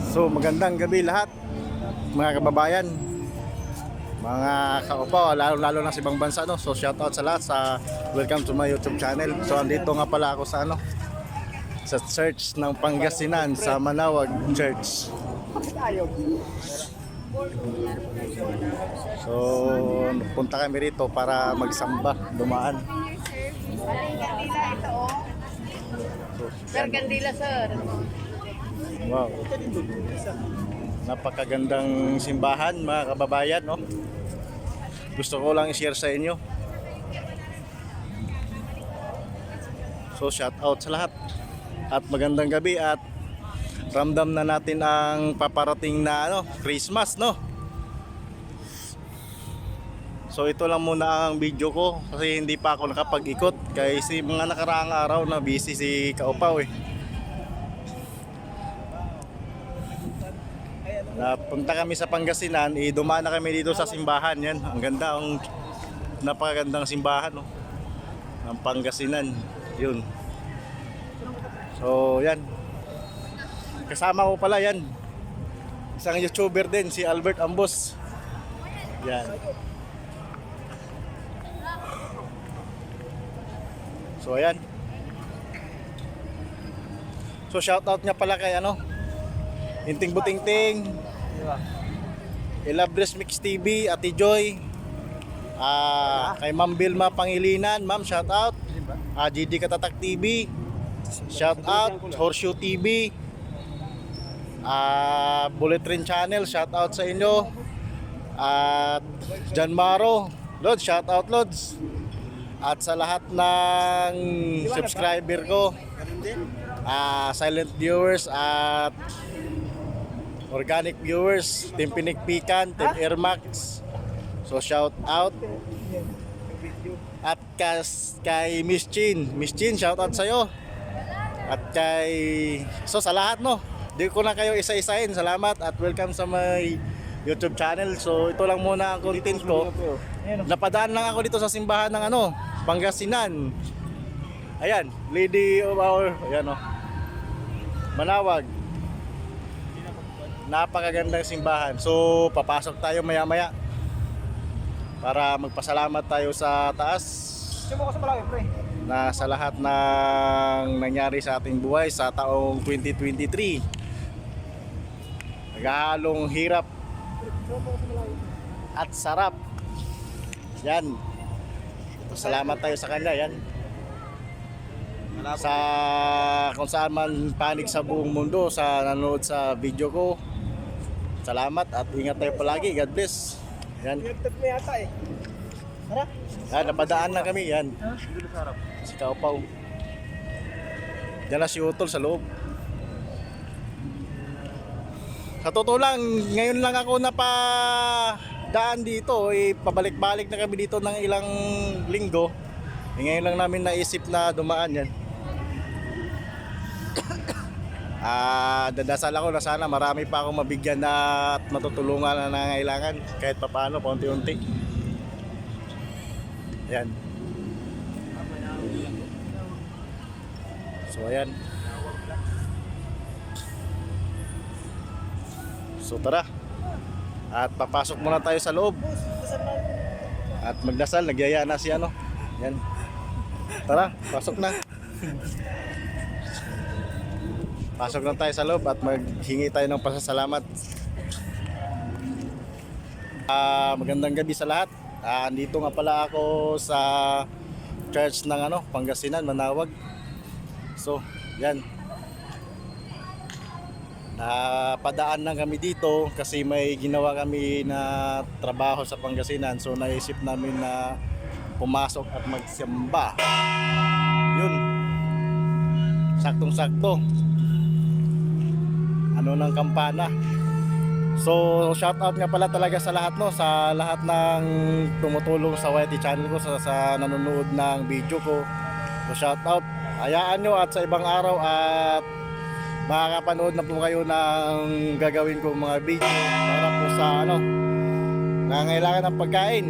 So magandang gabi lahat mga kababayan, mga kaupaw, lalo na sa ibang bansa, no? So shout out sa lahat, welcome to my YouTube channel. So andito nga pala ako sa sa church ng Pangasinan, sa Manawag Church. So punta kami rito para magsamba, dumaan. Gandila ito, oh. Sir, Gandila, sir. Wow. Napakagandang simbahan mga kababayan, no? Gusto ko lang i-share sa inyo. So shout out sa lahat. At magandang gabi, at ramdam na natin ang paparating na Christmas, no? So ito lang muna ang video ko kasi hindi pa ako nakapag-ikot kasi mga nakaraang araw na busy si Kaupaw eh. Napunta kami sa Pangasinan, dumaan na kami dito sa simbahan. Yan, ang ganda, ang napakagandang simbahan, no? Ang Pangasinan, yun. So yan, kasama ko pala yan, isang YouTuber din, si Albert Ambos. Yan. So ayan. So shout out nga pala kay Inting Butingting, Ilabres Mix TV, Ate Joy, kay Ma'am Vilma Pangilinan, Ma'am shout out. GD Katatak TV, shout out. Horseshoe TV, Bullet Train Channel, shout out sa inyo. At John Maro, Lods, shout out Lods. At sa lahat ng subscriber ko, silent viewers at organic viewers, Team Pinikpikan, Team Airmax, so shout out. At kay Miss Chin, shout out sa'yo. At sa lahat, no, di ko na kayo isa-isahin. Salamat at welcome sa my YouTube channel. So ito lang muna ang content ko. Napadaan lang ako dito sa simbahan ng Pangasinan. Ayan, Lady of our Manawag. Napakagandang simbahan. So papasok tayo maya-maya para magpasalamat tayo sa taas na sa lahat ng nangyari sa ating buhay sa taong 2023. Naghahalong hirap at sarap. Yan. Salamat tayo sa kanya, yan. Sa kung saan man panig sa buong mundo sa nanonood sa video ko. Salamat at ingat tayo palagi. God bless. Yan. Yan, napadaan na kami, yan. Si Kaupaw. Diyan na si Utol sa loob. Sa totoo lang, ngayon lang ako napadaan dito. Pabalik-balik na kami dito ng ilang linggo. Ngayon lang namin naisip na dumaan yan. Dadasal ako na sana marami pa akong mabigyan na at matutulungan na nangailangan kahit papaano, paunti-unti. Yan. So ayan. So tara. At papasok muna tayo sa loob. At magdasal, nagyaya na si Yan. Tara, pasok na. Pasok na tayo sa loob at maghingi tayo ng pasasalamat. Magandang gabi sa lahat. Andito nga pala ako sa church ng Pangasinan, Manawag. So, yan. Napadaan lang kami dito kasi may ginawa kami na trabaho sa Pangasinan. So, naisip namin na pumasok at magsimba. Yun. Saktong-sakto. Ng kampana. So shout out nga pala talaga sa lahat, no, sa lahat ng tumutulong sa YT channel ko, sa nanonood ng video ko. So shout out. Hayaan nyo at sa ibang araw at makakapanood na po kayo ng gagawin ko mga video para po sa nangangailangan ng pagkain.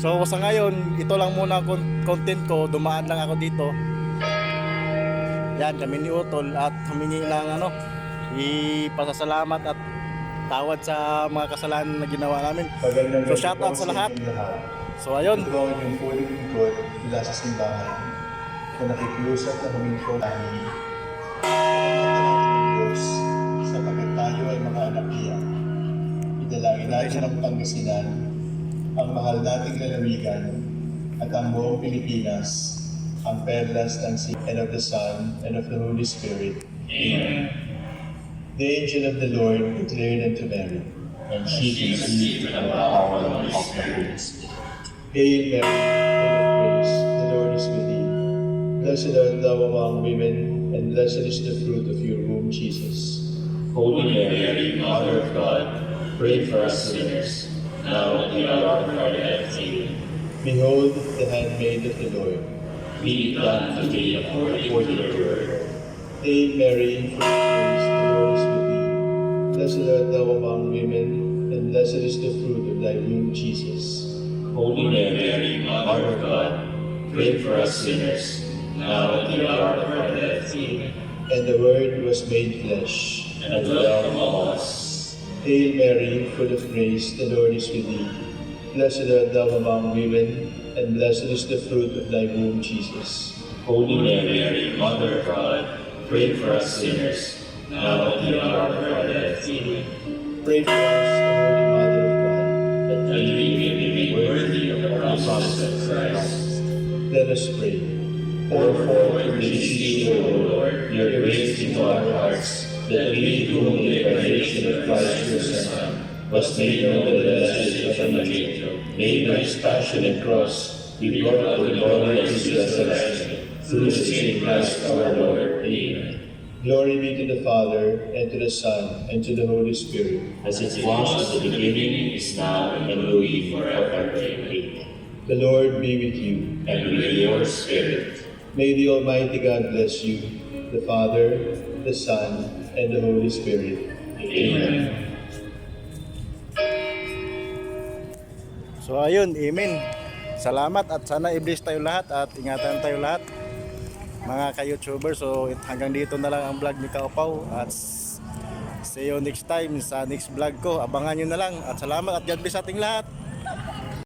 So sa ngayon, ito lang muna ang content ko. Dumaan lang ako dito. Yan, kami ni Utol at humingi ng ipasasalamat at tawad sa mga kasalanan na ginawa namin. So shoutout sa lahat. So ayun, Ito ang inyong puling lingkod mula sa simbahan na nakikiusap na huminto dahil ng Diyos sapagkat tayo ay mga anak niya. Idalangin natin ang Pangasinan, ang mahal nating lalawigan, at ang buong Pilipinas, ang perlas ng Sea and of the Son and of the Holy Spirit. Amen. The angel of the Lord declared unto Mary, and she conceived by the power of the Holy Spirit. Hail Mary, full of grace, the Lord is with thee. Blessed art thou among women, and blessed is the fruit of your womb, Jesus. Holy Mary, Mother of God, pray for us sinners, now and at the hour of our death. Amen. Behold the handmaid of the Lord. Be it done to me according to your word. Hail Mary, full of grace, the Lord is with thee. Blessed art thou among women, and blessed is the fruit of thy womb, Jesus. Holy Mary, Mother of God, pray for us sinners, now and at the hour of our death. Amen. And the Word was made flesh, And dwelt among us. Hail Mary, full of grace, the Lord is with thee. Blessed art thou among women, and blessed is the fruit of thy womb, Jesus. Holy Mary, Mother of God, pray for us sinners, now and at the hour of our death. Amen. Pray for us, O Holy Mother of God. That we may be made worthy of the promises of Christ. Let us pray. Pour forth we beseech you, O Lord, your grace into our hearts, that we, through the incarnation of Christ your Son, was made known to the message of the angel, made by his passion and cross, be brought to the glory of his resurrection, through the same Christ our Lord. Amen. Glory be to the Father, and to the Son, and to the Holy Spirit. As it was at the beginning, is now, and will be forever. Amen. The Lord be with you. And with your spirit. May the Almighty God bless you, the Father, the Son, and the Holy Spirit. Amen. so ayun, amen. Salamat at sana i-bless tayo lahat at ingatan tayo lahat mga ka-YouTuber. So hanggang dito na lang ang vlog ni Kaupaw at see you next time sa next vlog ko. Abangan nyo na lang at salamat at God bless sa ating lahat.